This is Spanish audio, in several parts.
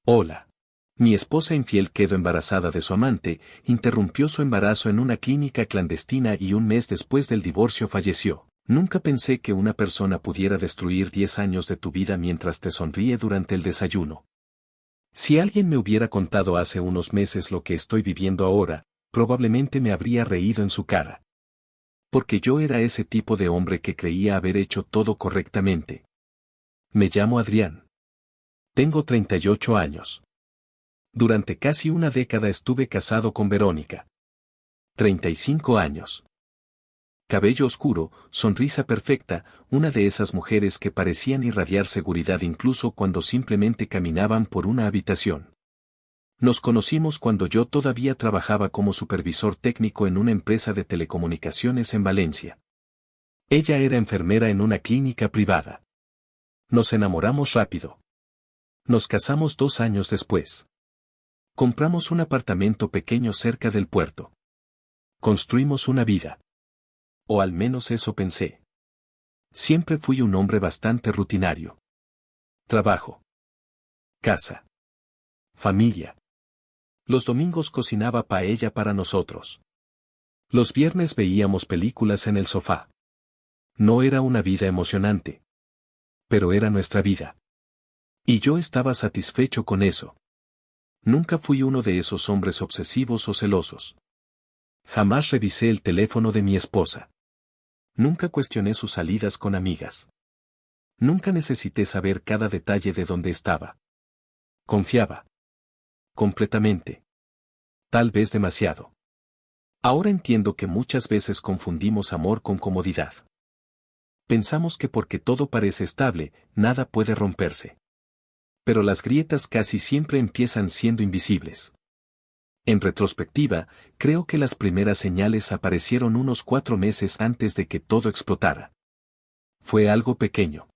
Hola. Mi esposa infiel quedó embarazada de su amante, interrumpió su embarazo en una clínica clandestina y un mes después del divorcio falleció. Nunca pensé que una persona pudiera destruir 10 años de tu vida mientras te sonríe durante el desayuno. Si alguien me hubiera contado hace unos meses lo que estoy viviendo ahora, probablemente me habría reído en su cara. Porque yo era ese tipo de hombre que creía haber hecho todo correctamente. Me llamo Adrián. Tengo 38 años. Durante casi una década estuve casado con Verónica. 35 años. Cabello oscuro, sonrisa perfecta, una de esas mujeres que parecían irradiar seguridad incluso cuando simplemente caminaban por una habitación. Nos conocimos cuando yo todavía trabajaba como supervisor técnico en una empresa de telecomunicaciones en Valencia. Ella era enfermera en una clínica privada. Nos enamoramos rápido. Nos casamos 2 años después. Compramos un apartamento pequeño cerca del puerto. Construimos una vida. O al menos eso pensé. Siempre fui un hombre bastante rutinario. Trabajo. Casa. Familia. Los domingos cocinaba paella para nosotros. Los viernes veíamos películas en el sofá. No era una vida emocionante. Pero era nuestra vida. Y yo estaba satisfecho con eso. Nunca fui uno de esos hombres obsesivos o celosos. Jamás revisé el teléfono de mi esposa. Nunca cuestioné sus salidas con amigas. Nunca necesité saber cada detalle de dónde estaba. Confiaba. Completamente. Tal vez demasiado. Ahora entiendo que muchas veces confundimos amor con comodidad. Pensamos que porque todo parece estable, nada puede romperse. Pero las grietas casi siempre empiezan siendo invisibles. En retrospectiva, creo que las primeras señales aparecieron unos 4 meses antes de que todo explotara. Fue algo pequeño.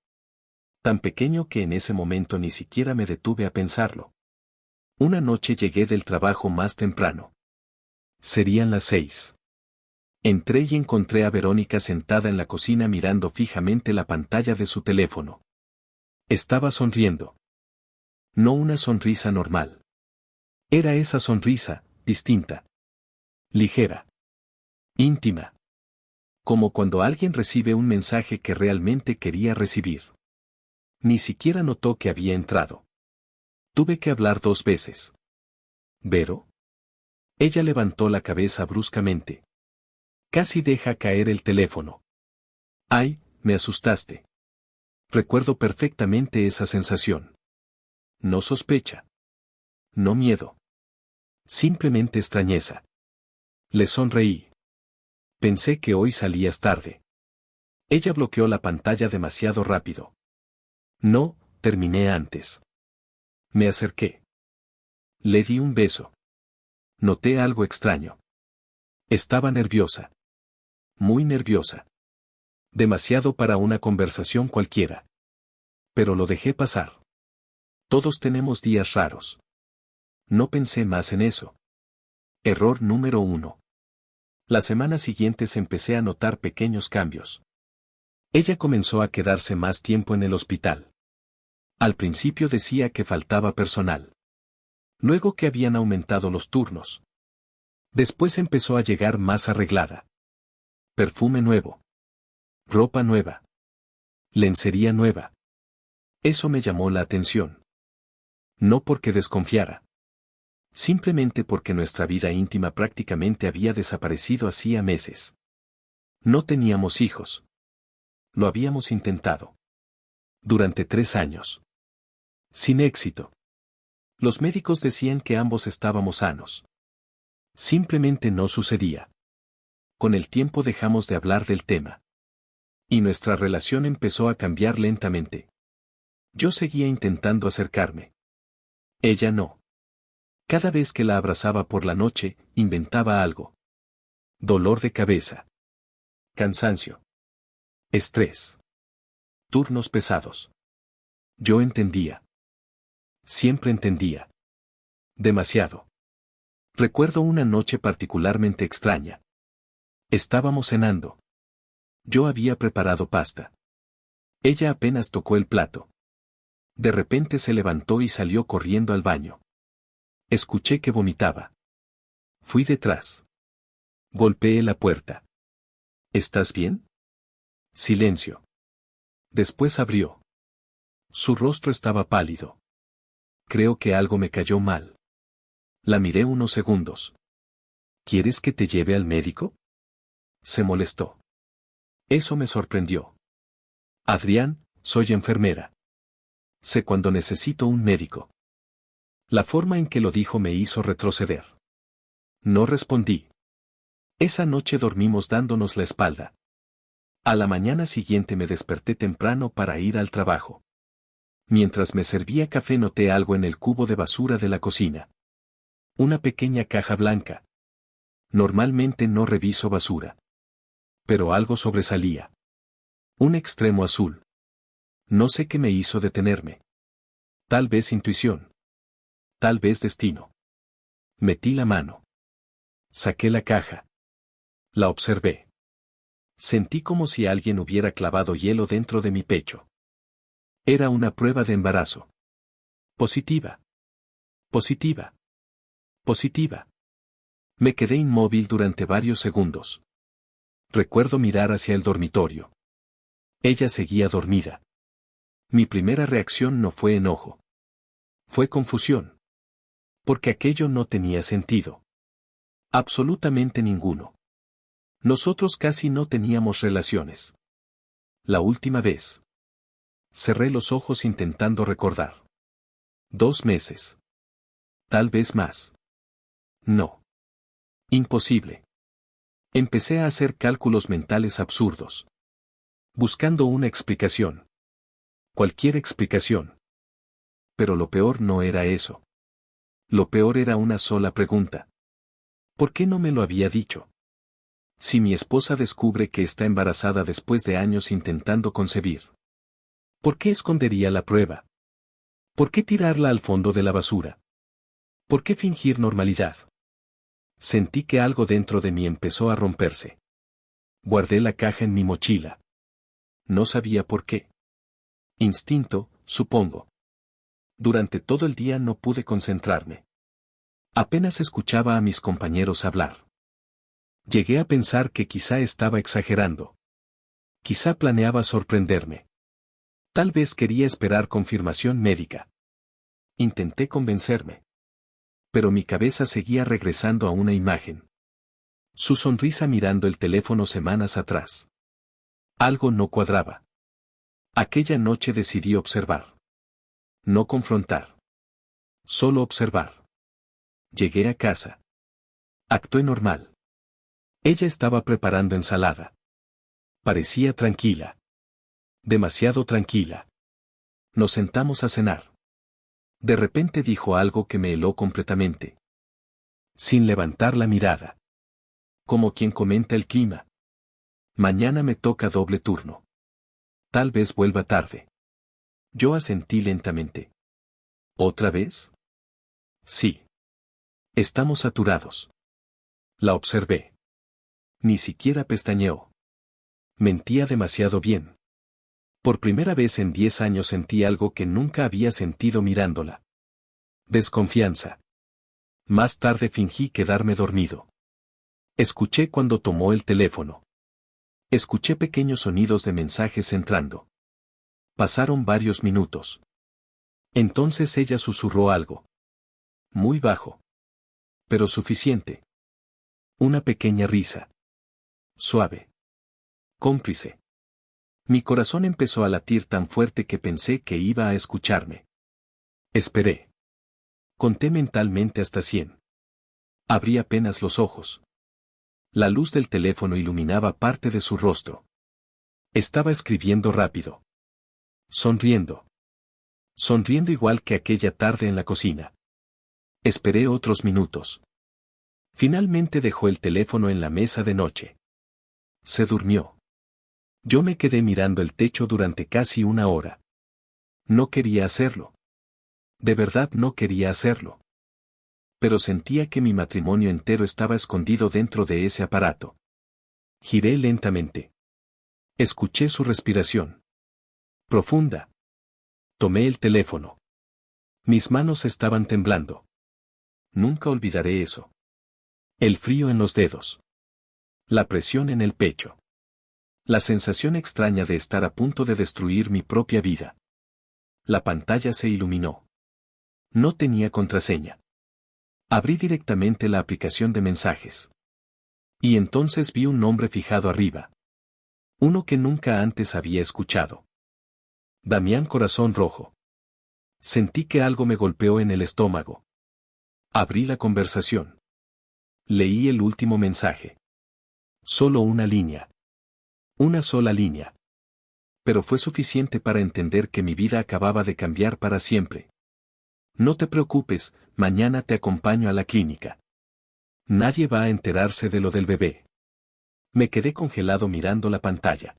Tan pequeño que en ese momento ni siquiera me detuve a pensarlo. Una noche llegué del trabajo más temprano. Serían las 6. Entré y encontré a Verónica sentada en la cocina mirando fijamente la pantalla de su teléfono. Estaba sonriendo. No una sonrisa normal. Era esa sonrisa, distinta. Ligera. Íntima. Como cuando alguien recibe un mensaje que realmente quería recibir. Ni siquiera notó que había entrado. Tuve que hablar 2 veces. ¿Vero? Ella levantó la cabeza bruscamente. Casi deja caer el teléfono. ¡Ay, me asustaste! Recuerdo perfectamente esa sensación. No sospecha. No miedo. Simplemente extrañeza. Le sonreí. Pensé que hoy salías tarde. Ella bloqueó la pantalla demasiado rápido. No, terminé antes. Me acerqué. Le di un beso. Noté algo extraño. Estaba nerviosa. Muy nerviosa. Demasiado para una conversación cualquiera. Pero lo dejé pasar. Todos tenemos días raros. No pensé más en eso. Error número 1. Las semanas siguientes empecé a notar pequeños cambios. Ella comenzó a quedarse más tiempo en el hospital. Al principio decía que faltaba personal. Luego que habían aumentado los turnos. Después empezó a llegar más arreglada. Perfume nuevo. Ropa nueva. Lencería nueva. Eso me llamó la atención. No porque desconfiara. Simplemente porque nuestra vida íntima prácticamente había desaparecido hacía meses. No teníamos hijos. Lo habíamos intentado. Durante 3 años. Sin éxito. Los médicos decían que ambos estábamos sanos. Simplemente no sucedía. Con el tiempo dejamos de hablar del tema. Y nuestra relación empezó a cambiar lentamente. Yo seguía intentando acercarme. Ella no. Cada vez que la abrazaba por la noche, inventaba algo. Dolor de cabeza. Cansancio. Estrés. Turnos pesados. Yo entendía. Siempre entendía. Demasiado. Recuerdo una noche particularmente extraña. Estábamos cenando. Yo había preparado pasta. Ella apenas tocó el plato. De repente se levantó y salió corriendo al baño. Escuché que vomitaba. Fui detrás. Golpeé la puerta. ¿Estás bien? Silencio. Después abrió. Su rostro estaba pálido. Creo que algo me cayó mal. La miré unos segundos. ¿Quieres que te lleve al médico? Se molestó. Eso me sorprendió. Adrián, soy enfermera. Sé cuando necesito un médico. La forma en que lo dijo me hizo retroceder. No respondí. Esa noche dormimos dándonos la espalda. A la mañana siguiente me desperté temprano para ir al trabajo. Mientras me servía café noté algo en el cubo de basura de la cocina. Una pequeña caja blanca. Normalmente no reviso basura. Pero algo sobresalía. Un extremo azul. No sé qué me hizo detenerme. Tal vez intuición. Tal vez destino. Metí la mano. Saqué la caja. La observé. Sentí como si alguien hubiera clavado hielo dentro de mi pecho. Era una prueba de embarazo. Positiva. Positiva. Positiva. Me quedé inmóvil durante varios segundos. Recuerdo mirar hacia el dormitorio. Ella seguía dormida. Mi primera reacción no fue enojo. Fue confusión. Porque aquello no tenía sentido. Absolutamente ninguno. Nosotros casi no teníamos relaciones. La última vez. Cerré los ojos intentando recordar. 2 meses. Tal vez más. No. Imposible. Empecé a hacer cálculos mentales absurdos. Buscando una explicación. Cualquier explicación. Pero lo peor no era eso. Lo peor era una sola pregunta. ¿Por qué no me lo había dicho? Si mi esposa descubre que está embarazada después de años intentando concebir. ¿Por qué escondería la prueba? ¿Por qué tirarla al fondo de la basura? ¿Por qué fingir normalidad? Sentí que algo dentro de mí empezó a romperse. Guardé la caja en mi mochila. No sabía por qué. Instinto, supongo. Durante todo el día no pude concentrarme. Apenas escuchaba a mis compañeros hablar. Llegué a pensar que quizá estaba exagerando. Quizá planeaba sorprenderme. Tal vez quería esperar confirmación médica. Intenté convencerme. Pero mi cabeza seguía regresando a una imagen. Su sonrisa mirando el teléfono semanas atrás. Algo no cuadraba. Aquella noche decidí observar. No confrontar. Solo observar. Llegué a casa. Actué normal. Ella estaba preparando ensalada. Parecía tranquila. Demasiado tranquila. Nos sentamos a cenar. De repente dijo algo que me heló completamente. Sin levantar la mirada. Como quien comenta el clima. Mañana me toca doble turno. Tal vez vuelva tarde. Yo asentí lentamente. ¿Otra vez? Sí. Estamos saturados. La observé. Ni siquiera pestañeó. Mentía demasiado bien. Por primera vez en 10 años sentí algo que nunca había sentido mirándola. Desconfianza. Más tarde fingí quedarme dormido. Escuché cuando tomó el teléfono. Escuché pequeños sonidos de mensajes entrando. Pasaron varios minutos. Entonces ella susurró algo. Muy bajo. Pero suficiente. Una pequeña risa. Suave. Cómplice. Mi corazón empezó a latir tan fuerte que pensé que iba a escucharme. Esperé. Conté mentalmente hasta 100. Abrí apenas los ojos. La luz del teléfono iluminaba parte de su rostro. Estaba escribiendo rápido. Sonriendo. Sonriendo igual que aquella tarde en la cocina. Esperé otros minutos. Finalmente dejó el teléfono en la mesa de noche. Se durmió. Yo me quedé mirando el techo durante casi 1 hora. No quería hacerlo. De verdad no quería hacerlo. Pero sentía que mi matrimonio entero estaba escondido dentro de ese aparato. Giré lentamente. Escuché su respiración. Profunda. Tomé el teléfono. Mis manos estaban temblando. Nunca olvidaré eso. El frío en los dedos. La presión en el pecho. La sensación extraña de estar a punto de destruir mi propia vida. La pantalla se iluminó. No tenía contraseña. Abrí directamente la aplicación de mensajes. Y entonces vi un nombre fijado arriba. Uno que nunca antes había escuchado. Damián Corazón Rojo. Sentí que algo me golpeó en el estómago. Abrí la conversación. Leí el último mensaje. Solo una línea. Una sola línea. Pero fue suficiente para entender que mi vida acababa de cambiar para siempre. No te preocupes, mañana te acompaño a la clínica. Nadie va a enterarse de lo del bebé. Me quedé congelado mirando la pantalla.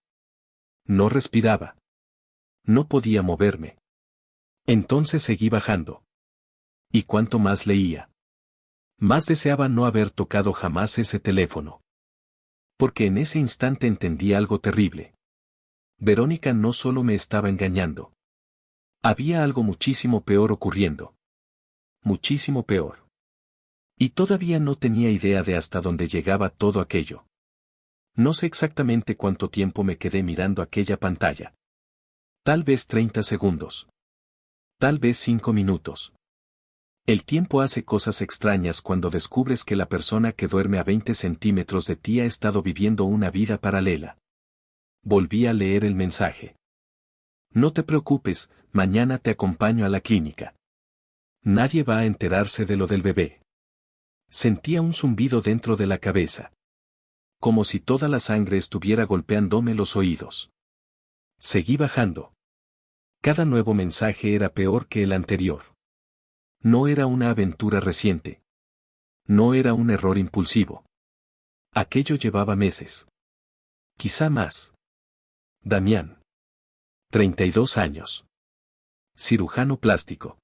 No respiraba. No podía moverme. Entonces seguí bajando. Y cuanto más leía, más deseaba no haber tocado jamás ese teléfono. Porque en ese instante entendí algo terrible. Verónica no solo me estaba engañando. Había algo muchísimo peor ocurriendo. Muchísimo peor. Y todavía no tenía idea de hasta dónde llegaba todo aquello. No sé exactamente cuánto tiempo me quedé mirando aquella pantalla. Tal vez 30 segundos. Tal vez 5 minutos. El tiempo hace cosas extrañas cuando descubres que la persona que duerme a 20 centímetros de ti ha estado viviendo una vida paralela. Volví a leer el mensaje. No te preocupes, mañana te acompaño a la clínica. Nadie va a enterarse de lo del bebé. Sentía un zumbido dentro de la cabeza. Como si toda la sangre estuviera golpeándome los oídos. Seguí bajando. Cada nuevo mensaje era peor que el anterior. No era una aventura reciente. No era un error impulsivo. Aquello llevaba meses. Quizá más. Damián. 32 años. Cirujano plástico.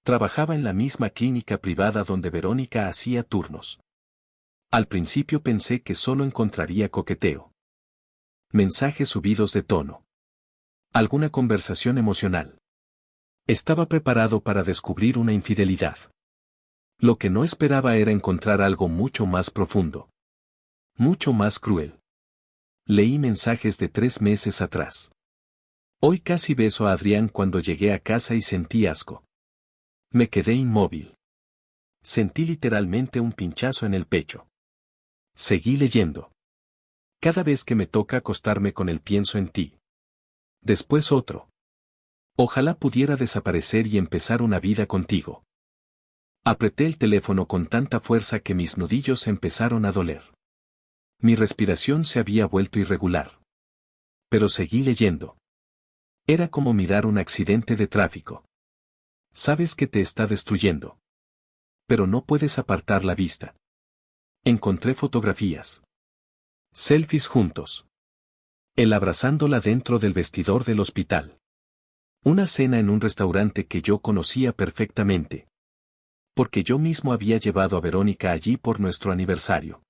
Trabajaba en la misma clínica privada donde Verónica hacía turnos. Al principio pensé que solo encontraría coqueteo. Mensajes subidos de tono. Alguna conversación emocional. Estaba preparado para descubrir una infidelidad. Lo que no esperaba era encontrar algo mucho más profundo. Mucho más cruel. Leí mensajes de 3 meses atrás. Hoy casi beso a Adrián cuando llegué a casa y sentí asco. Me quedé inmóvil. Sentí literalmente un pinchazo en el pecho. Seguí leyendo. Cada vez que me toca acostarme con él pienso en ti. Después otro. Ojalá pudiera desaparecer y empezar una vida contigo. Apreté el teléfono con tanta fuerza que mis nudillos empezaron a doler. Mi respiración se había vuelto irregular. Pero seguí leyendo. Era como mirar un accidente de tráfico. Sabes que te está destruyendo. Pero no puedes apartar la vista. Encontré fotografías. Selfies juntos. Él abrazándola dentro del vestidor del hospital. Una cena en un restaurante que yo conocía perfectamente. Porque yo mismo había llevado a Verónica allí por nuestro aniversario.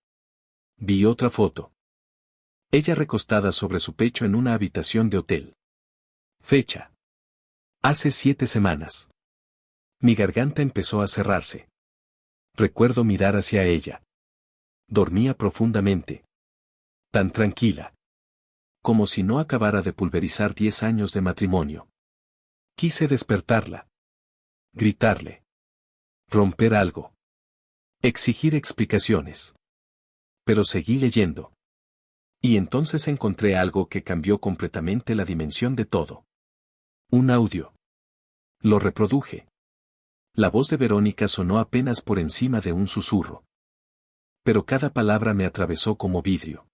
Vi otra foto. Ella recostada sobre su pecho en una habitación de hotel. Fecha. Hace 7 semanas. Mi garganta empezó a cerrarse. Recuerdo mirar hacia ella. Dormía profundamente. Tan tranquila. Como si no acabara de pulverizar 10 años de matrimonio. Quise despertarla. Gritarle. Romper algo. Exigir explicaciones. Pero seguí leyendo. Y entonces encontré algo que cambió completamente la dimensión de todo. Un audio. Lo reproduje. La voz de Verónica sonó apenas por encima de un susurro. Pero cada palabra me atravesó como vidrio.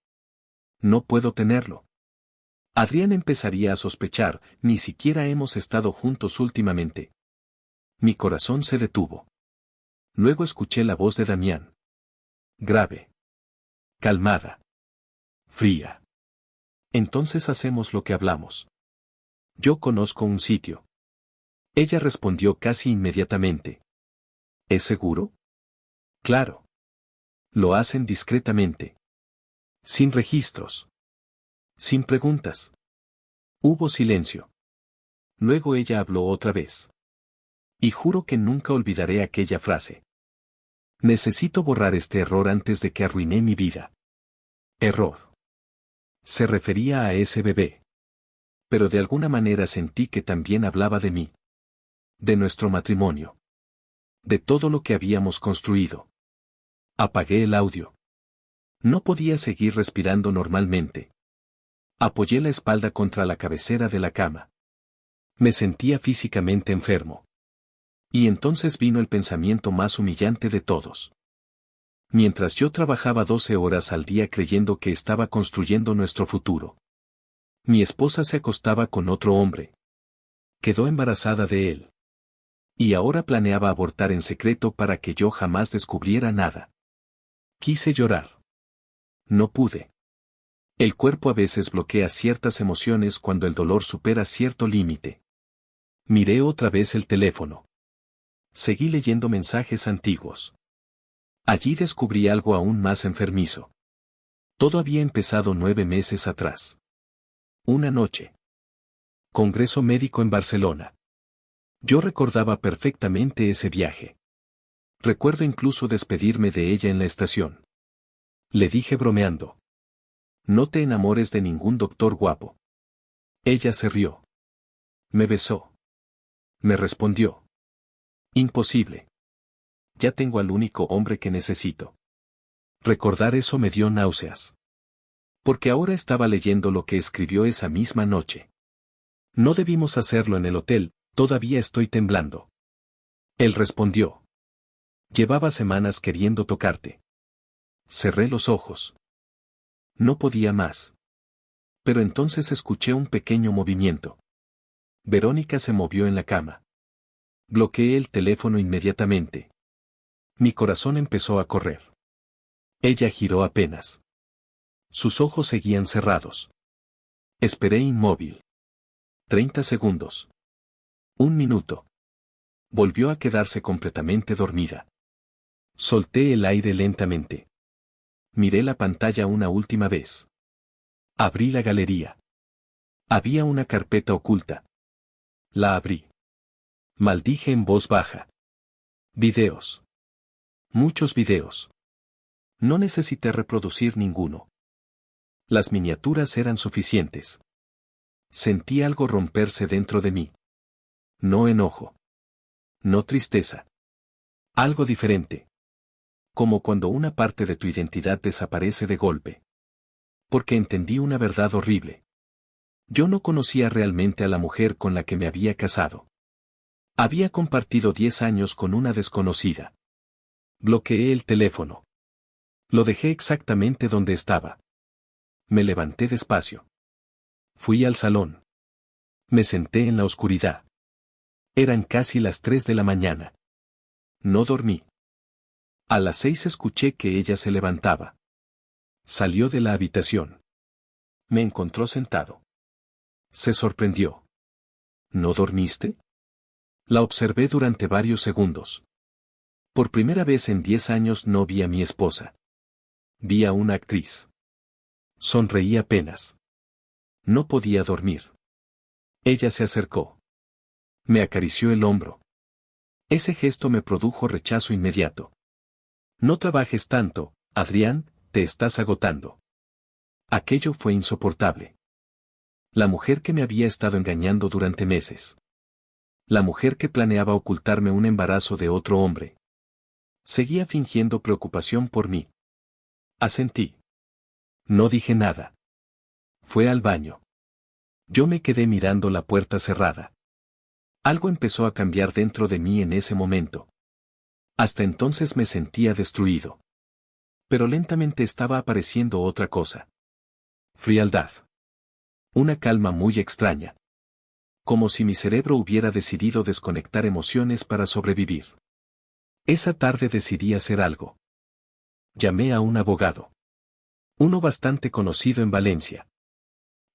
No puedo tenerlo. Adrián empezaría a sospechar, ni siquiera hemos estado juntos últimamente. Mi corazón se detuvo. Luego escuché la voz de Damián. Grave. Calmada. Fría. Entonces hacemos lo que hablamos. Yo conozco un sitio. Ella respondió casi inmediatamente. ¿Es seguro? Claro. Lo hacen discretamente. Sin registros. Sin preguntas. Hubo silencio. Luego ella habló otra vez. Y juro que nunca olvidaré aquella frase. Necesito borrar este error antes de que arruiné mi vida. Error. Se refería a ese bebé. Pero de alguna manera sentí que también hablaba de mí. De nuestro matrimonio. De todo lo que habíamos construido. Apagué el audio. No podía seguir respirando normalmente. Apoyé la espalda contra la cabecera de la cama. Me sentía físicamente enfermo. Y entonces vino el pensamiento más humillante de todos. Mientras yo trabajaba 12 horas al día creyendo que estaba construyendo nuestro futuro. Mi esposa se acostaba con otro hombre. Quedó embarazada de él. Y ahora planeaba abortar en secreto para que yo jamás descubriera nada. Quise llorar. No pude. El cuerpo a veces bloquea ciertas emociones cuando el dolor supera cierto límite. Miré otra vez el teléfono. Seguí leyendo mensajes antiguos. Allí descubrí algo aún más enfermizo. Todo había empezado 9 meses atrás. Una noche. Congreso médico en Barcelona. Yo recordaba perfectamente ese viaje. Recuerdo incluso despedirme de ella en la estación. Le dije bromeando. No te enamores de ningún doctor guapo. Ella se rió. Me besó. Me respondió. Imposible. Ya tengo al único hombre que necesito. Recordar eso me dio náuseas. Porque ahora estaba leyendo lo que escribió esa misma noche. No debimos hacerlo en el hotel, todavía estoy temblando. Él respondió. Llevaba semanas queriendo tocarte. Cerré los ojos. No podía más. Pero entonces escuché un pequeño movimiento. Verónica se movió en la cama. Bloqueé el teléfono inmediatamente. Mi corazón empezó a correr. Ella giró apenas. Sus ojos seguían cerrados. Esperé inmóvil. 30 segundos. 1 minuto. Volvió a quedarse completamente dormida. Solté el aire lentamente. Miré la pantalla una última vez. Abrí la galería. Había una carpeta oculta. La abrí. Maldije en voz baja. Videos. Muchos videos. No necesité reproducir ninguno. Las miniaturas eran suficientes. Sentí algo romperse dentro de mí. No enojo. No tristeza. Algo diferente. Como cuando una parte de tu identidad desaparece de golpe. Porque entendí una verdad horrible. Yo no conocía realmente a la mujer con la que me había casado. Había compartido 10 años con una desconocida. Bloqueé el teléfono. Lo dejé exactamente donde estaba. Me levanté despacio. Fui al salón. Me senté en la oscuridad. Eran casi las 3 de la mañana. No dormí. A las 6 escuché que ella se levantaba. Salió de la habitación. Me encontró sentado. Se sorprendió. ¿No dormiste? La observé durante varios segundos. Por primera vez en 10 años no vi a mi esposa. Vi a una actriz. Sonreí apenas. No podía dormir. Ella se acercó. Me acarició el hombro. Ese gesto me produjo rechazo inmediato. No trabajes tanto, Adrián, te estás agotando. Aquello fue insoportable. La mujer que me había estado engañando durante meses. La mujer que planeaba ocultarme un embarazo de otro hombre. Seguía fingiendo preocupación por mí. Asentí. No dije nada. Fue al baño. Yo me quedé mirando la puerta cerrada. Algo empezó a cambiar dentro de mí en ese momento. Hasta entonces me sentía destruido. Pero lentamente estaba apareciendo otra cosa. Frialdad. Una calma muy extraña. Como si mi cerebro hubiera decidido desconectar emociones para sobrevivir. Esa tarde decidí hacer algo. Llamé a un abogado. Uno bastante conocido en Valencia.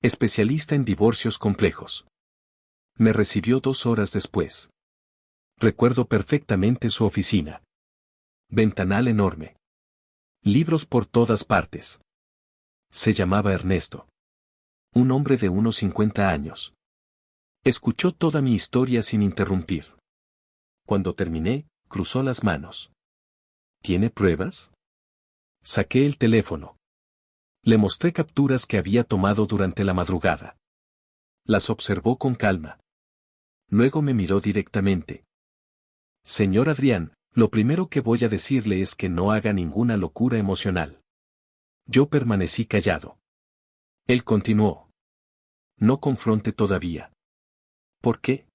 Especialista en divorcios complejos. Me recibió 2 horas después. Recuerdo perfectamente su oficina. Ventanal enorme. Libros por todas partes. Se llamaba Ernesto. Un hombre de unos 50 años. Escuchó toda mi historia sin interrumpir. Cuando terminé, cruzó las manos. ¿Tiene pruebas? Saqué el teléfono. Le mostré capturas que había tomado durante la madrugada. Las observó con calma. Luego me miró directamente. Señor Adrián, lo primero que voy a decirle es que no haga ninguna locura emocional. Yo permanecí callado. Él continuó. No confronte todavía. ¿Por qué?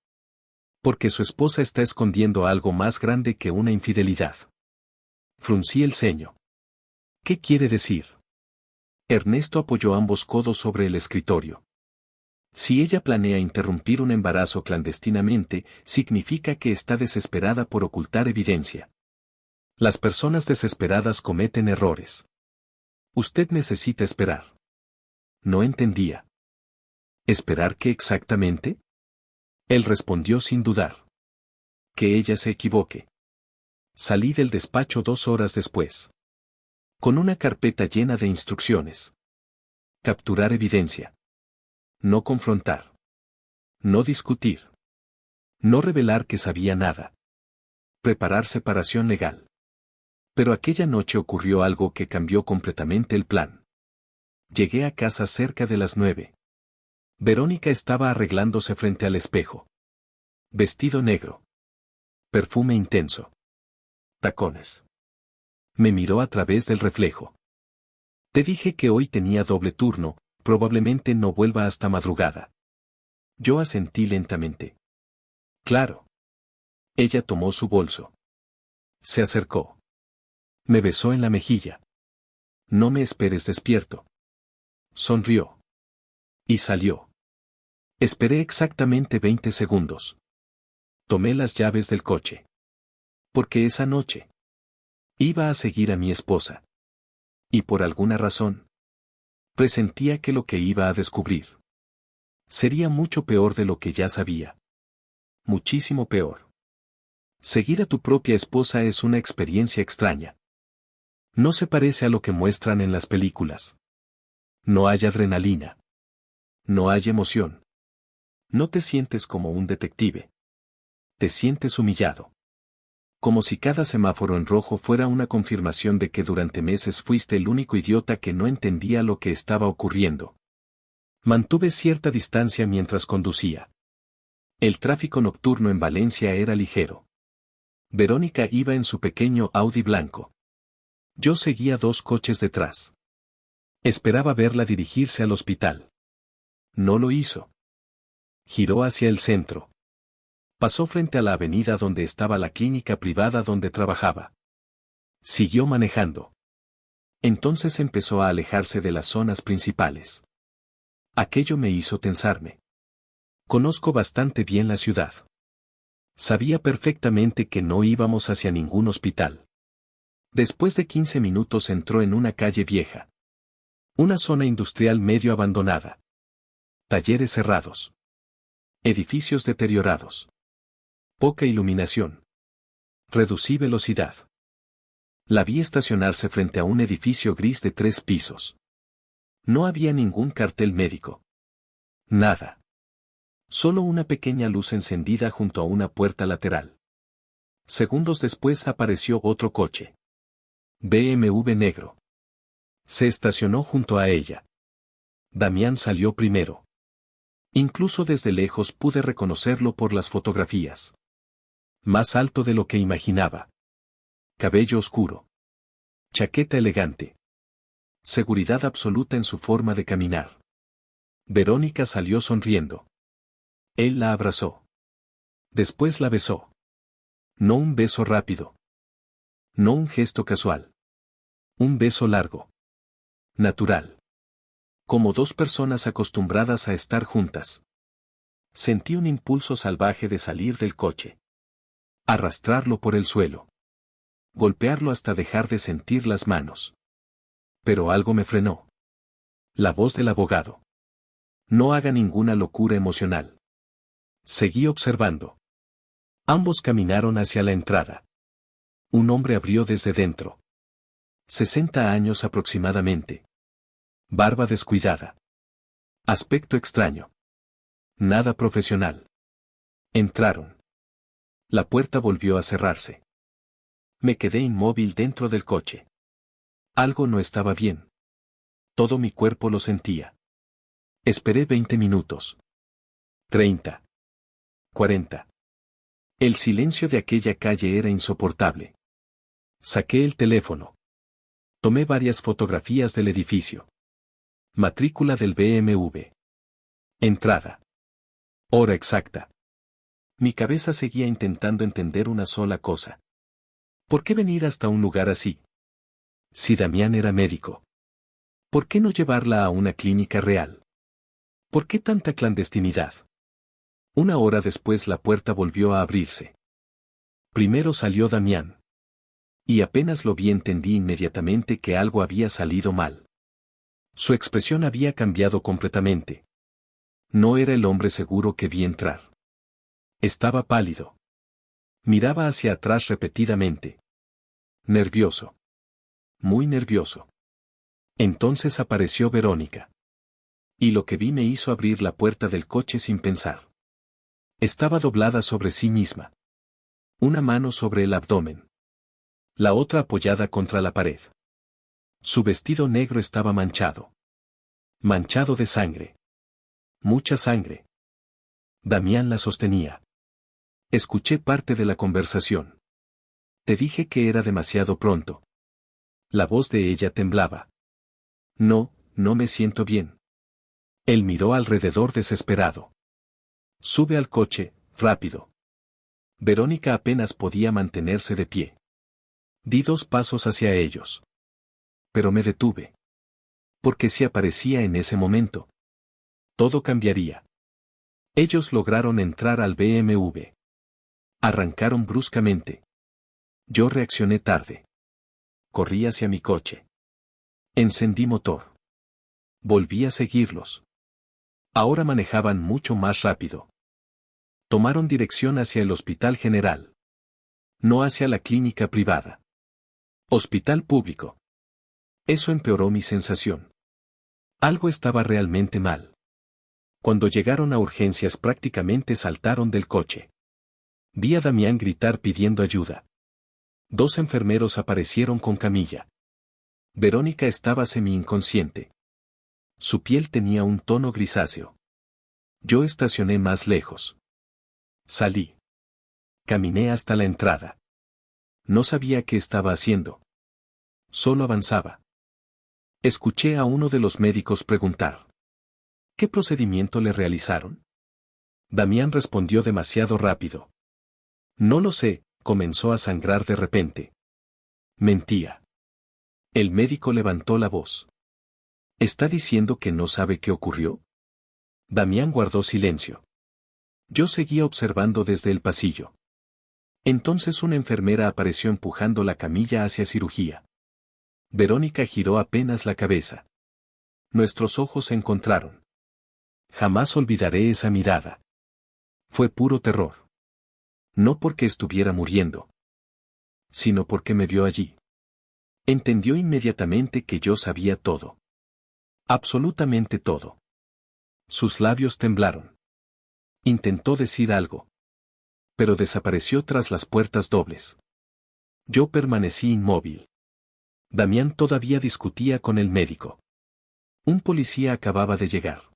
Porque su esposa está escondiendo algo más grande que una infidelidad. Fruncí el ceño. ¿Qué quiere decir? Ernesto apoyó ambos codos sobre el escritorio. Si ella planea interrumpir un embarazo clandestinamente, significa que está desesperada por ocultar evidencia. Las personas desesperadas cometen errores. Usted necesita esperar. No entendía. ¿Esperar qué exactamente? Él respondió sin dudar. Que ella se equivoque. Salí del despacho 2 horas después. Con una carpeta llena de instrucciones. Capturar evidencia. No confrontar. No discutir. No revelar que sabía nada. Preparar separación legal. Pero aquella noche ocurrió algo que cambió completamente el plan. Llegué a casa cerca de las 9. Verónica estaba arreglándose frente al espejo. Vestido negro. Perfume intenso. Tacones. Me miró a través del reflejo. Te dije que hoy tenía doble turno, probablemente no vuelva hasta madrugada. Yo asentí lentamente. Claro. Ella tomó su bolso. Se acercó. Me besó en la mejilla. No me esperes despierto. Sonrió. Y salió. Esperé exactamente 20 segundos. Tomé las llaves del coche. Porque esa noche iba a seguir a mi esposa. Y por alguna razón, presentía que lo que iba a descubrir sería mucho peor de lo que ya sabía. Muchísimo peor. Seguir a tu propia esposa es una experiencia extraña. No se parece a lo que muestran en las películas. No hay adrenalina. No hay emoción. No te sientes como un detective. Te sientes humillado. Como si cada semáforo en rojo fuera una confirmación de que durante meses fuiste el único idiota que no entendía lo que estaba ocurriendo. Mantuve cierta distancia mientras conducía. El tráfico nocturno en Valencia era ligero. Verónica iba en su pequeño Audi blanco. Yo seguía 2 coches detrás. Esperaba verla dirigirse al hospital. No lo hizo. Giró hacia el centro. Pasó frente a la avenida donde estaba la clínica privada donde trabajaba. Siguió manejando. Entonces empezó a alejarse de las zonas principales. Aquello me hizo tensarme. Conozco bastante bien la ciudad. Sabía perfectamente que no íbamos hacia ningún hospital. Después de 15 minutos entró en una calle vieja. Una zona industrial medio abandonada. Talleres cerrados. Edificios deteriorados. Poca iluminación. Reducí velocidad. La vi estacionarse frente a un edificio gris de 3 pisos. No había ningún cartel médico. Nada. Solo una pequeña luz encendida junto a una puerta lateral. Segundos después apareció otro coche. BMW negro. Se estacionó junto a ella. Damián salió primero. Incluso desde lejos pude reconocerlo por las fotografías. Más alto de lo que imaginaba. Cabello oscuro. Chaqueta elegante. Seguridad absoluta en su forma de caminar. Verónica salió sonriendo. Él la abrazó. Después la besó. No un beso rápido. No un gesto casual. Un beso largo. Natural. Como 2 personas acostumbradas a estar juntas. Sentí un impulso salvaje de salir del coche. Arrastrarlo por el suelo. Golpearlo hasta dejar de sentir las manos. Pero algo me frenó. La voz del abogado. No haga ninguna locura emocional. Seguí observando. Ambos caminaron hacia la entrada. Un hombre abrió desde dentro. 60 años aproximadamente. Barba descuidada. Aspecto extraño. Nada profesional. Entraron. La puerta volvió a cerrarse. Me quedé inmóvil dentro del coche. Algo no estaba bien. Todo mi cuerpo lo sentía. Esperé 20 minutos. 30. 40. El silencio de aquella calle era insoportable. Saqué el teléfono. Tomé varias fotografías del edificio. Matrícula del BMW. Entrada. Hora exacta. Mi cabeza seguía intentando entender una sola cosa. ¿Por qué venir hasta un lugar así? Si Damián era médico. ¿Por qué no llevarla a una clínica real? ¿Por qué tanta clandestinidad? Una hora después la puerta volvió a abrirse. Primero salió Damián. Y apenas lo vi entendí inmediatamente que algo había salido mal. Su expresión había cambiado completamente. No era el hombre seguro que vi entrar. Estaba pálido. Miraba hacia atrás repetidamente. Nervioso. Muy nervioso. Entonces apareció Verónica. Y lo que vi me hizo abrir la puerta del coche sin pensar. Estaba doblada sobre sí misma. Una mano sobre el abdomen. La otra apoyada contra la pared. Su vestido negro estaba manchado. Manchado de sangre. Mucha sangre. Damián la sostenía. Escuché parte de la conversación. Te dije que era demasiado pronto. La voz de ella temblaba. No, no me siento bien. Él miró alrededor desesperado. Sube al coche, rápido. Verónica apenas podía mantenerse de pie. Di 2 pasos hacia ellos. Pero me detuve. Porque si aparecía en ese momento, todo cambiaría. Ellos lograron entrar al BMW. Arrancaron bruscamente. Yo reaccioné tarde. Corrí hacia mi coche. Encendí motor. Volví a seguirlos. Ahora manejaban mucho más rápido. Tomaron dirección hacia el Hospital General. No hacia la clínica privada. Hospital público. Eso empeoró mi sensación. Algo estaba realmente mal. Cuando llegaron a urgencias prácticamente saltaron del coche. Vi a Damián gritar pidiendo ayuda. 2 enfermeros aparecieron con camilla. Verónica estaba semi-inconsciente. Su piel tenía un tono grisáceo. Yo estacioné más lejos. Salí. Caminé hasta la entrada. No sabía qué estaba haciendo. Solo avanzaba. Escuché a uno de los médicos preguntar. ¿Qué procedimiento le realizaron? Damián respondió demasiado rápido. No lo sé, comenzó a sangrar de repente. Mentía. El médico levantó la voz. ¿Está diciendo que no sabe qué ocurrió? Damián guardó silencio. Yo seguía observando desde el pasillo. Entonces una enfermera apareció empujando la camilla hacia cirugía. Verónica giró apenas la cabeza. Nuestros ojos se encontraron. Jamás olvidaré esa mirada. Fue puro terror. No porque estuviera muriendo, sino porque me vio allí. Entendió inmediatamente que yo sabía todo. Absolutamente todo. Sus labios temblaron. Intentó decir algo. Pero desapareció tras las puertas dobles. Yo permanecí inmóvil. Damián todavía discutía con el médico. Un policía acababa de llegar.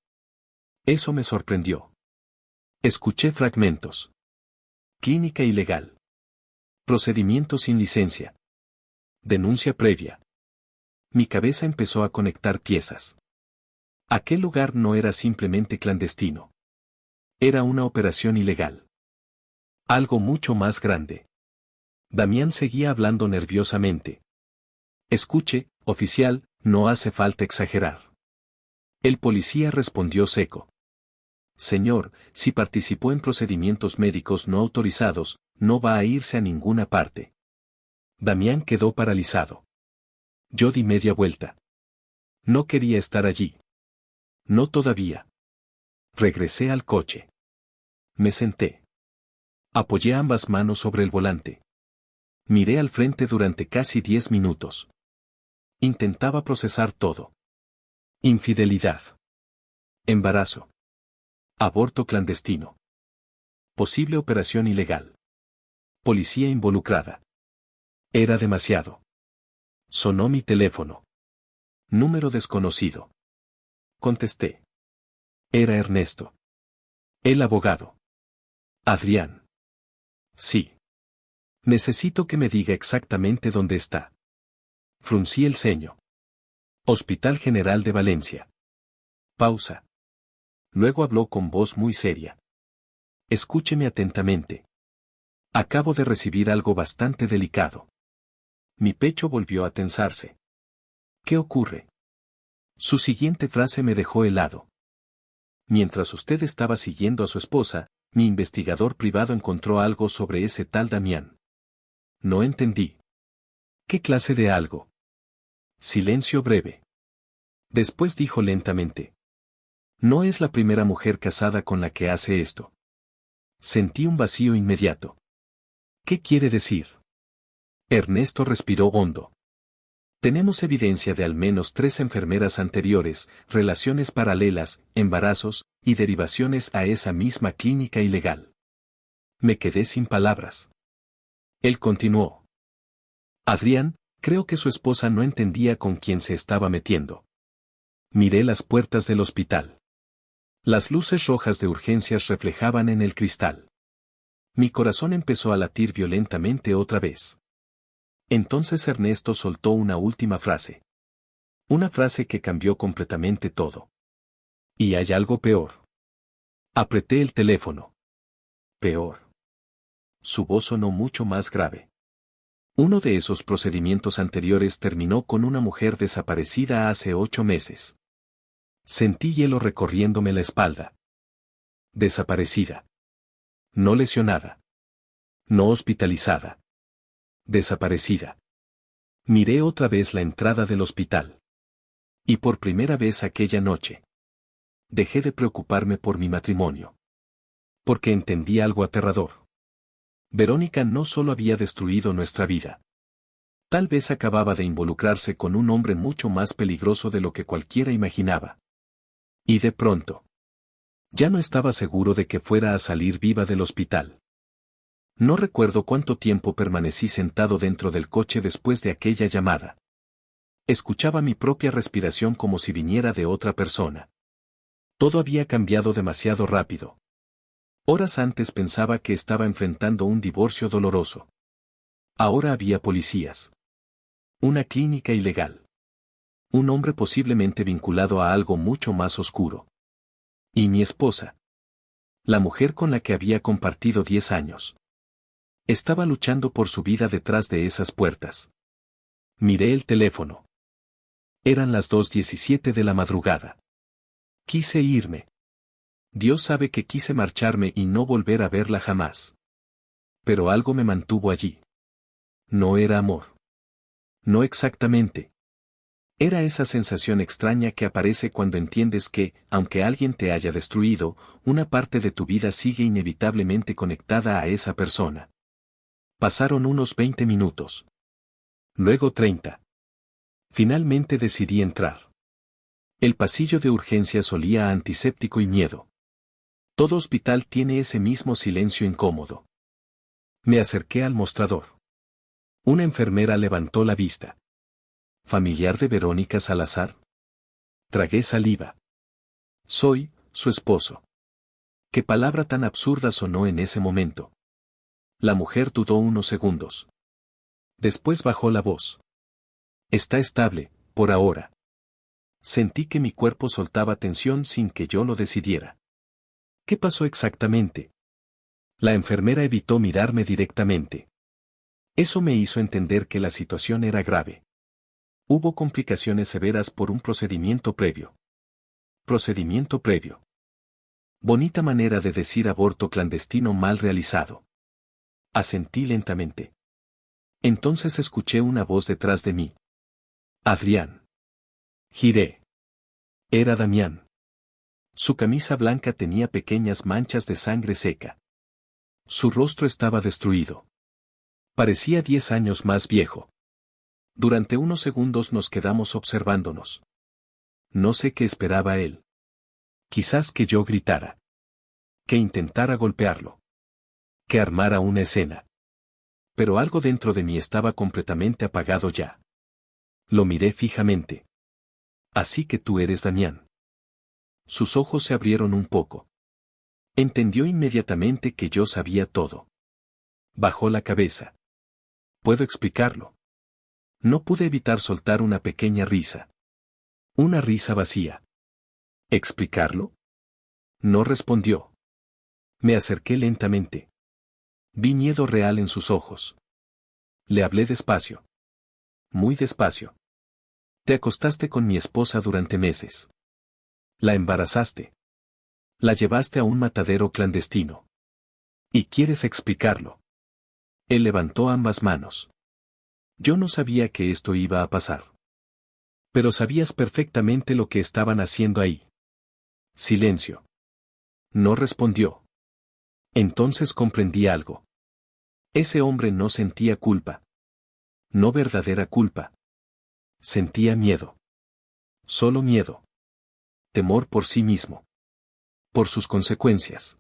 Eso me sorprendió. Escuché fragmentos. Clínica ilegal. Procedimiento sin licencia. Denuncia previa. Mi cabeza empezó a conectar piezas. Aquel lugar no era simplemente clandestino. Era una operación ilegal. Algo mucho más grande. Damián seguía hablando nerviosamente. Escuche, oficial, no hace falta exagerar. El policía respondió seco. Señor, si participó en procedimientos médicos no autorizados, no va a irse a ninguna parte. Damián quedó paralizado. Yo di media vuelta. No quería estar allí. No todavía. Regresé al coche. Me senté. Apoyé ambas manos sobre el volante. Miré al frente durante casi 10 minutos. Intentaba procesar todo. Infidelidad. Embarazo. Aborto clandestino. Posible operación ilegal. Policía involucrada. Era demasiado. Sonó mi teléfono. Número desconocido. Contesté. Era Ernesto. El abogado. Adrián. Sí. Necesito que me diga exactamente dónde está. Fruncí el ceño. Hospital General de Valencia. Pausa. Luego habló con voz muy seria. Escúcheme atentamente. Acabo de recibir algo bastante delicado. Mi pecho volvió a tensarse. ¿Qué ocurre? Su siguiente frase me dejó helado. Mientras usted estaba siguiendo a su esposa, mi investigador privado encontró algo sobre ese tal Damián. No entendí. ¿Qué clase de algo? Silencio breve. Después dijo lentamente. No es la primera mujer casada con la que hace esto. Sentí un vacío inmediato. ¿Qué quiere decir? Ernesto respiró hondo. Tenemos evidencia de al menos 3 enfermeras anteriores, relaciones paralelas, embarazos, y derivaciones a esa misma clínica ilegal. Me quedé sin palabras. Él continuó. Adrián, creo que su esposa no entendía con quién se estaba metiendo. Miré las puertas del hospital. Las luces rojas de urgencias reflejaban en el cristal. Mi corazón empezó a latir violentamente otra vez. Entonces Ernesto soltó una última frase. Una frase que cambió completamente todo. Y hay algo peor. Apreté el teléfono. Peor. Su voz sonó mucho más grave. Uno de esos procedimientos anteriores terminó con una mujer desaparecida hace 8 meses. Sentí hielo recorriéndome la espalda. Desaparecida. No lesionada. No hospitalizada. Desaparecida. Miré otra vez la entrada del hospital. Y por primera vez aquella noche. Dejé de preocuparme por mi matrimonio. Porque entendí algo aterrador. Verónica no solo había destruido nuestra vida. Tal vez acababa de involucrarse con un hombre mucho más peligroso de lo que cualquiera imaginaba. Y de pronto. Ya no estaba seguro de que fuera a salir viva del hospital. No recuerdo cuánto tiempo permanecí sentado dentro del coche después de aquella llamada. Escuchaba mi propia respiración como si viniera de otra persona. Todo había cambiado demasiado rápido. Horas antes pensaba que estaba enfrentando un divorcio doloroso. Ahora había policías. Una clínica ilegal. Un hombre posiblemente vinculado a algo mucho más oscuro. Y mi esposa. La mujer con la que había compartido 10 años. Estaba luchando por su vida detrás de esas puertas. Miré el teléfono. Eran las 2:17 de la madrugada. Quise irme. Dios sabe que quise marcharme y no volver a verla jamás. Pero algo me mantuvo allí. No era amor. No exactamente. Era esa sensación extraña que aparece cuando entiendes que, aunque alguien te haya destruido, una parte de tu vida sigue inevitablemente conectada a esa persona. Pasaron unos 20 minutos. Luego 30. Finalmente decidí entrar. El pasillo de urgencias olía a antiséptico y miedo. Todo hospital tiene ese mismo silencio incómodo. Me acerqué al mostrador. Una enfermera levantó la vista. ¿Familiar de Verónica Salazar? Tragué saliva. Soy, su esposo. ¿Qué palabra tan absurda sonó en ese momento? La mujer dudó unos segundos. Después bajó la voz. Está estable, por ahora. Sentí que mi cuerpo soltaba tensión sin que yo lo decidiera. ¿Qué pasó exactamente? La enfermera evitó mirarme directamente. Eso me hizo entender que la situación era grave. Hubo complicaciones severas por un procedimiento previo. Procedimiento previo. Bonita manera de decir aborto clandestino mal realizado. Asentí lentamente. Entonces escuché una voz detrás de mí. Adrián. Giré. Era Damián. Su camisa blanca tenía pequeñas manchas de sangre seca. Su rostro estaba destruido. Parecía 10 años más viejo. Durante unos segundos nos quedamos observándonos. No sé qué esperaba él. Quizás que yo gritara. Que intentara golpearlo. Que armara una escena. Pero algo dentro de mí estaba completamente apagado ya. Lo miré fijamente. Así que tú eres Damián. Sus ojos se abrieron un poco. Entendió inmediatamente que yo sabía todo. Bajó la cabeza. ¿Puedo explicarlo? No pude evitar soltar una pequeña risa. Una risa vacía. ¿Explicarlo? No respondió. Me acerqué lentamente. Vi miedo real en sus ojos. Le hablé despacio. Muy despacio. Te acostaste con mi esposa durante meses. La embarazaste. La llevaste a un matadero clandestino. ¿Y quieres explicarlo? Él levantó ambas manos. Yo no sabía que esto iba a pasar. Pero sabías perfectamente lo que estaban haciendo ahí. Silencio. No respondió. Entonces comprendí algo. Ese hombre no sentía culpa. No verdadera culpa. Sentía miedo. Solo miedo. Temor por sí mismo. Por sus consecuencias.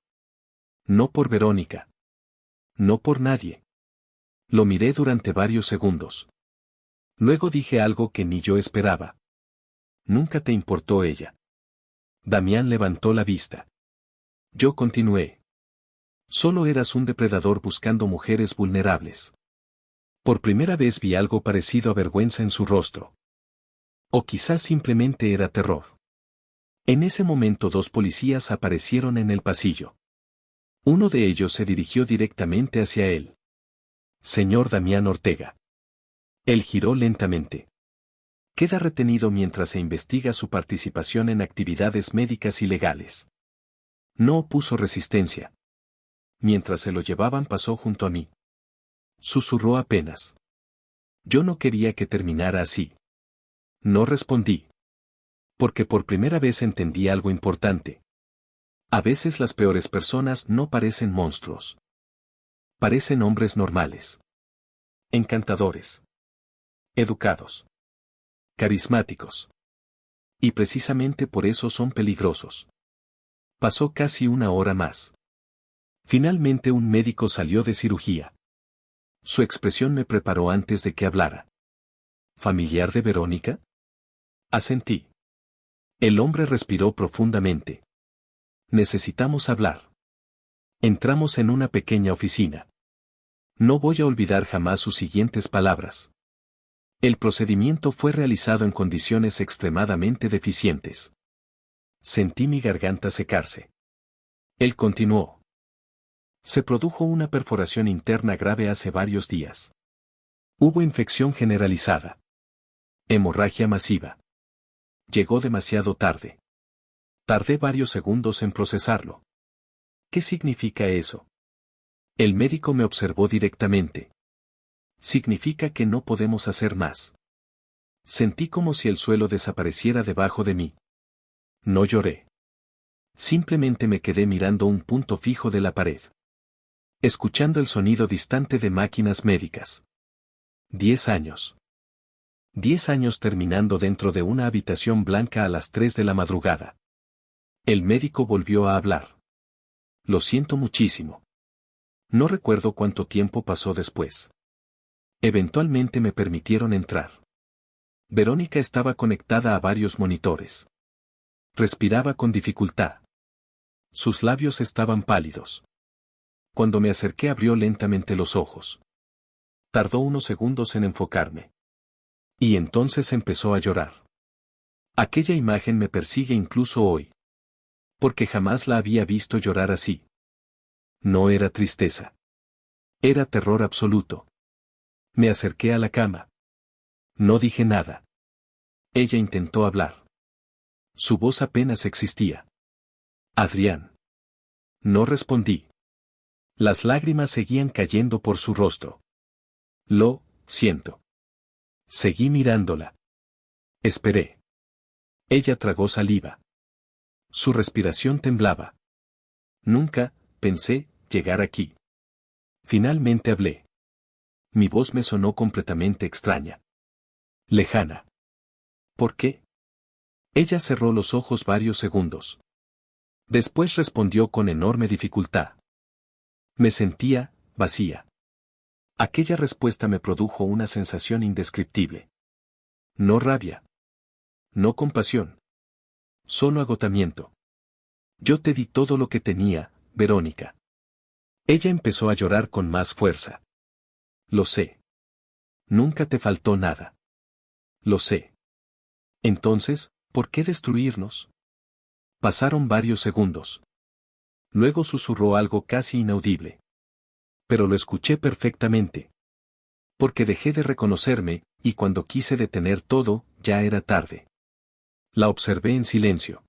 No por Verónica. No por nadie. Lo miré durante varios segundos. Luego dije algo que ni yo esperaba. Nunca te importó ella. Damián levantó la vista. Yo continué. Solo eras un depredador buscando mujeres vulnerables. Por primera vez vi algo parecido a vergüenza en su rostro. O quizás simplemente era terror. En ese momento dos policías aparecieron en el pasillo. Uno de ellos se dirigió directamente hacia él. Señor Damián Ortega. Él giró lentamente. Queda retenido mientras se investiga su participación en actividades médicas ilegales. No opuso resistencia. Mientras se lo llevaban pasó junto a mí. Susurró apenas. Yo no quería que terminara así. No respondí. Porque por primera vez entendí algo importante. A veces las peores personas no parecen monstruos. Parecen hombres normales. Encantadores. Educados. Carismáticos. Y precisamente por eso son peligrosos. Pasó casi una hora más. Finalmente un médico salió de cirugía. Su expresión me preparó antes de que hablara. ¿Familiar de Verónica? Asentí. El hombre respiró profundamente. Necesitamos hablar. Entramos en una pequeña oficina. No voy a olvidar jamás sus siguientes palabras. El procedimiento fue realizado en condiciones extremadamente deficientes. Sentí mi garganta secarse. Él continuó. Se produjo una perforación interna grave hace varios días. Hubo infección generalizada. Hemorragia masiva. Llegó demasiado tarde. Tardé varios segundos en procesarlo. ¿Qué significa eso? El médico me observó directamente. Significa que no podemos hacer más. Sentí como si el suelo desapareciera debajo de mí. No lloré. Simplemente me quedé mirando un punto fijo de la pared. Escuchando el sonido distante de máquinas médicas. 10 años. 10 años terminando dentro de una habitación blanca a las 3 de la madrugada. El médico volvió a hablar. Lo siento muchísimo. No recuerdo cuánto tiempo pasó después. Eventualmente me permitieron entrar. Verónica estaba conectada a varios monitores. Respiraba con dificultad. Sus labios estaban pálidos. Cuando me acerqué abrió lentamente los ojos. Tardó unos segundos en enfocarme. Y entonces empezó a llorar. Aquella imagen me persigue incluso hoy. Porque jamás la había visto llorar así. No era tristeza. Era terror absoluto. Me acerqué a la cama. No dije nada. Ella intentó hablar. Su voz apenas existía. Adrián. No respondí. Las lágrimas seguían cayendo por su rostro. Lo siento. Seguí mirándola. Esperé. Ella tragó saliva. Su respiración temblaba. Nunca, pensé, llegar aquí. Finalmente hablé. Mi voz me sonó completamente extraña. Lejana. ¿Por qué? Ella cerró los ojos varios segundos. Después respondió con enorme dificultad. Me sentía vacía. Aquella respuesta me produjo una sensación indescriptible. No rabia. No compasión. Solo agotamiento. Yo te di todo lo que tenía, Verónica. Ella empezó a llorar con más fuerza. Lo sé. Nunca te faltó nada. Lo sé. Entonces, ¿por qué destruirnos? Pasaron varios segundos. Luego susurró algo casi inaudible. Pero lo escuché perfectamente. Porque dejé de reconocerme, y cuando quise detener todo, ya era tarde. La observé en silencio.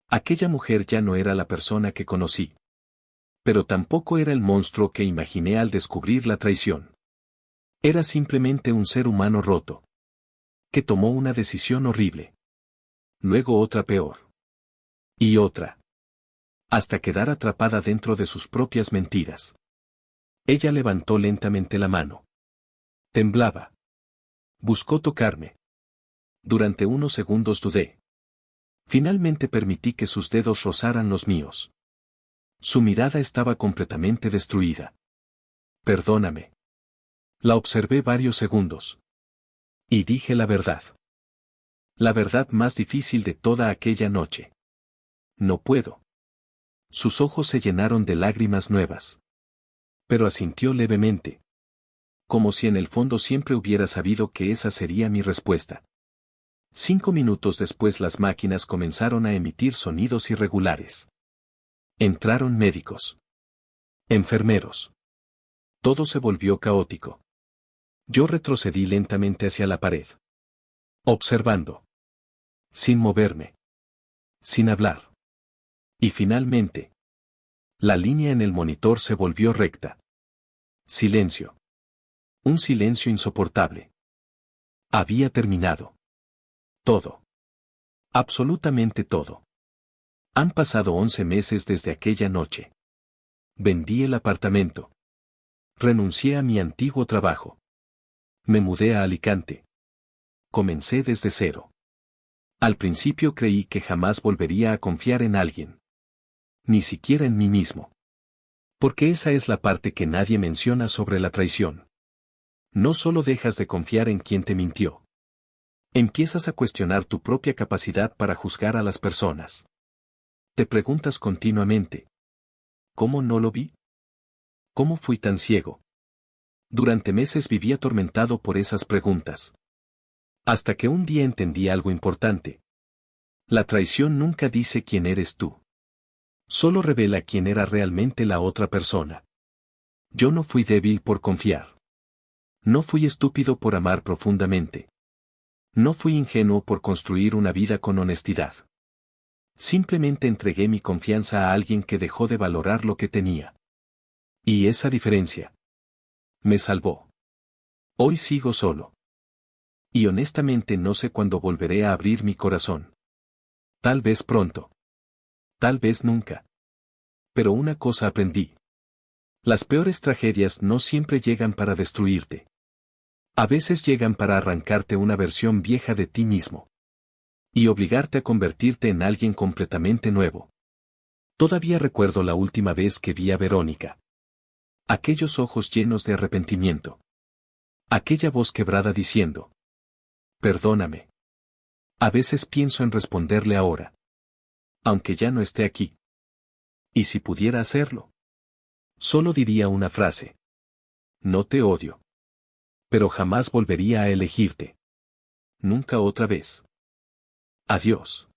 Aquella mujer ya no era la persona que conocí. Pero tampoco era el monstruo que imaginé al descubrir la traición. Era simplemente un ser humano roto. Que tomó una decisión horrible. Luego otra peor. Y otra. Hasta quedar atrapada dentro de sus propias mentiras. Ella levantó lentamente la mano. Temblaba. Buscó tocarme. Durante unos segundos dudé. Finalmente permití que sus dedos rozaran los míos. Su mirada estaba completamente destruida. Perdóname. La observé varios segundos. Y dije la verdad. La verdad más difícil de toda aquella noche. No puedo. Sus ojos se llenaron de lágrimas nuevas. Pero asintió levemente. Como si en el fondo siempre hubiera sabido que esa sería mi respuesta. 5 minutos después las máquinas comenzaron a emitir sonidos irregulares. Entraron médicos. Enfermeros. Todo se volvió caótico. Yo retrocedí lentamente hacia la pared. Observando. Sin moverme. Sin hablar. Y finalmente. La línea en el monitor se volvió recta. Silencio. Un silencio insoportable. Había terminado. Todo. Absolutamente todo. Han pasado 11 meses desde aquella noche. Vendí el apartamento. Renuncié a mi antiguo trabajo. Me mudé a Alicante. Comencé desde cero. Al principio creí que jamás volvería a confiar en alguien. Ni siquiera en mí mismo. Porque esa es la parte que nadie menciona sobre la traición. No solo dejas de confiar en quien te mintió. Empiezas a cuestionar tu propia capacidad para juzgar a las personas. Te preguntas continuamente. ¿Cómo no lo vi? ¿Cómo fui tan ciego? Durante meses viví atormentado por esas preguntas. Hasta que un día entendí algo importante. La traición nunca dice quién eres tú. Solo revela quién era realmente la otra persona. Yo no fui débil por confiar. No fui estúpido por amar profundamente. No fui ingenuo por construir una vida con honestidad. Simplemente entregué mi confianza a alguien que dejó de valorar lo que tenía. Y esa diferencia me salvó. Hoy sigo solo. Y honestamente no sé cuándo volveré a abrir mi corazón. Tal vez pronto. Tal vez nunca. Pero una cosa aprendí. Las peores tragedias no siempre llegan para destruirte. A veces llegan para arrancarte una versión vieja de ti mismo. Y obligarte a convertirte en alguien completamente nuevo. Todavía recuerdo la última vez que vi a Verónica. Aquellos ojos llenos de arrepentimiento. Aquella voz quebrada diciendo: perdóname. A veces pienso en responderle ahora. Aunque ya no esté aquí. ¿Y si pudiera hacerlo? Solo diría una frase. No te odio. Pero jamás volvería a elegirte. Nunca otra vez. Adiós.